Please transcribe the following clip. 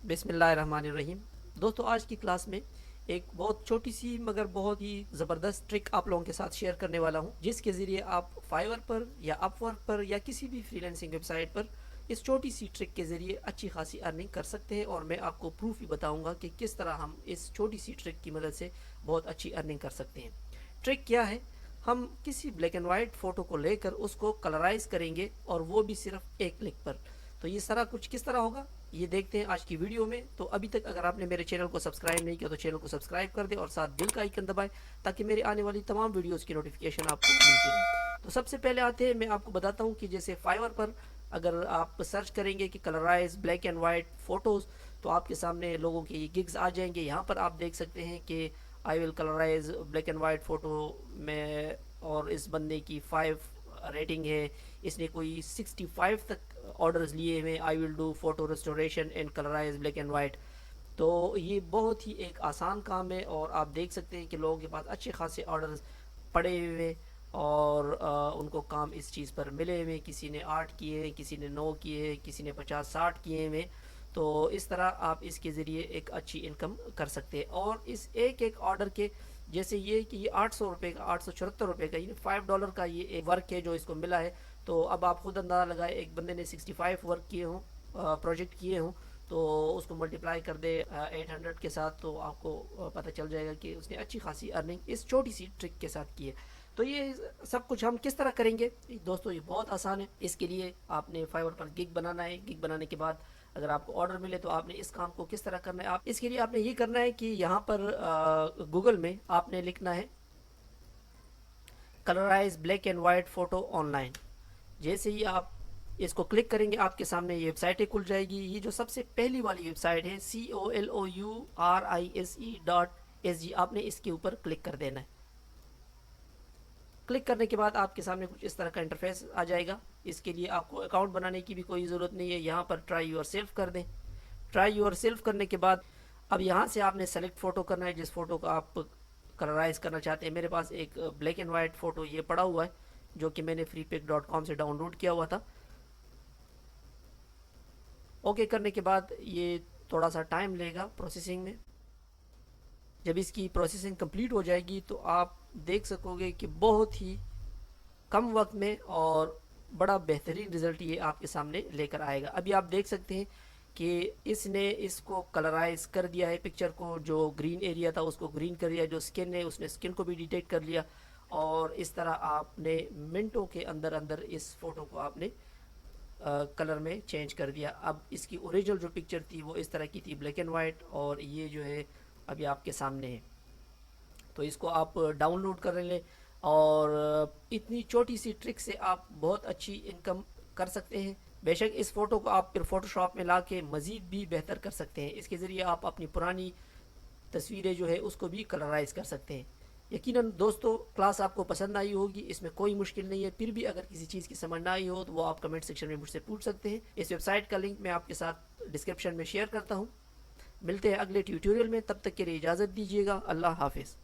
बिस्मिल्लाहिर्रहमानिर्रहीम। दोस्तों, आज की क्लास में एक बहुत छोटी सी मगर बहुत ही ज़बरदस्त ट्रिक आप लोगों के साथ शेयर करने वाला हूं, जिसके ज़रिए आप फाइवर पर या अपवर्क पर या किसी भी फ्रीलांसिंग वेबसाइट पर इस छोटी सी ट्रिक के ज़रिए अच्छी खासी अर्निंग कर सकते हैं। और मैं आपको प्रूफ भी बताऊंगा कि किस तरह हम इस छोटी सी ट्रिक की मदद से बहुत अच्छी अर्निंग कर सकते हैं। ट्रिक क्या है? हम किसी ब्लैक एंड वाइट फ़ोटो को लेकर उसको कलराइज करेंगे, और वो भी सिर्फ एक क्लिक पर। तो ये सारा कुछ किस तरह होगा, ये देखते हैं आज की वीडियो में। तो अभी तक अगर आपने मेरे चैनल को सब्सक्राइब नहीं किया तो चैनल को सब्सक्राइब कर दे और साथ बेल का आइकन दबाएं, ताकि मेरे आने वाली तमाम वीडियोस की नोटिफिकेशन आपको मिलती रहे। तो सबसे पहले आते हैं, मैं आपको बताता हूँ कि जैसे फाइवर पर अगर आप सर्च करेंगे कि colourise black and white photos, तो आपके सामने लोगों के ये गिग्स आ जाएंगे। यहाँ पर आप देख सकते हैं कि I will colourise black and white photo में, और इस बंदे की 5 रेटिंग है। इसने कोई 65 तक ऑर्डर्स लिए हुए। I will do photo restoration and colourise black and white. तो ये बहुत ही एक आसान काम है, और आप देख सकते हैं कि लोगों के पास अच्छे खासे ऑर्डर्स पड़े हुए, और उनको काम इस चीज़ पर मिले हुए। किसी ने 8 किए हैं, किसी ने 9 किए हैं, किसी ने 50-60 किए हुए। तो इस तरह आप इसके ज़रिए एक अच्छी इनकम कर सकते हैं। और इस एक एक ऑर्डर के, जैसे ये कि ये 800 रुपये का, 874 रुपये का, ये $5 का ये एक वर्क है जो इसको मिला है। तो अब आप खुद अंदाज़ा लगाए, एक बंदे ने 65 वर्क किए हों, प्रोजेक्ट किए हों, तो उसको मल्टीप्लाई कर दे 800 के साथ, तो आपको पता चल जाएगा कि उसने अच्छी खासी अर्निंग इस छोटी सी ट्रिक के साथ की है। तो ये सब कुछ हम किस तरह करेंगे दोस्तों, ये बहुत आसान है। इसके लिए आपने फाइवर पर गिग बनाना है। गिग बनाने के बाद अगर आपको ऑर्डर मिले तो आपने इस काम को किस तरह करना है, आप इसके लिए आपने ये करना है कि यहाँ पर गूगल में आपने लिखना है colourise black and white photo online. जैसे ही आप इसको क्लिक करेंगे, आपके सामने ये वेबसाइटें खुल जाएगी। ये जो सबसे पहली वाली वेबसाइट है COLOURISE.SG, आपने इसके ऊपर क्लिक कर देना है। क्लिक करने के बाद आपके सामने कुछ इस तरह का इंटरफेस आ जाएगा। इसके लिए आपको अकाउंट बनाने की भी कोई ज़रूरत नहीं है। यहाँ पर ट्राई यूर सेल्फ कर दें। ट्राई यूर सेल्फ करने के बाद अब यहाँ से आपने सेलेक्ट फ़ोटो करना है, जिस फ़ोटो को आप कलराइज करना चाहते हैं। मेरे पास एक ब्लैक एंड वाइट फ़ोटो ये पड़ा हुआ है, जो कि मैंने freepik.com से डाउनलोड किया हुआ था। ओके करने के बाद ये थोड़ा सा टाइम लेगा प्रोसेसिंग में। जब इसकी प्रोसेसिंग कंप्लीट हो जाएगी तो आप देख सकोगे कि बहुत ही कम वक्त में और बड़ा बेहतरीन रिज़ल्ट ये आपके सामने लेकर आएगा। अभी आप देख सकते हैं कि इसने इसको कलराइज कर दिया है, पिक्चर को। जो ग्रीन एरिया था उसको ग्रीन कर दिया, जो स्किन है उसने स्किन को भी डिटेक्ट कर लिया। और इस तरह आपने मिनटों के अंदर अंदर इस फ़ोटो को आपने कलर में चेंज कर दिया। अब इसकी ओरिजिनल जो पिक्चर थी वो इस तरह की थी, ब्लैक एंड वाइट, और ये जो है अभी आपके सामने है। तो इसको आप डाउनलोड कर लें, और इतनी छोटी सी ट्रिक से आप बहुत अच्छी इनकम कर सकते हैं। बेशक इस फ़ोटो को आप फिर फ़ोटोशॉप में ला के मज़ीद भी बेहतर कर सकते हैं। इसके ज़रिए आप अपनी पुरानी तस्वीरें जो है उसको भी कलराइज कर सकते हैं। यकीनन दोस्तों, क्लास आपको पसंद आई होगी, इसमें कोई मुश्किल नहीं है। फिर भी अगर किसी चीज़ की समझ ना आई हो तो वो आप कमेंट सेक्शन में मुझसे पूछ सकते हैं। इस वेबसाइट का लिंक मैं आपके साथ डिस्क्रिप्शन में शेयर करता हूँ। मिलते हैं अगले ट्यूटोरियल में, तब तक के लिए इजाज़त दीजिएगा। अल्लाह हाफिज़।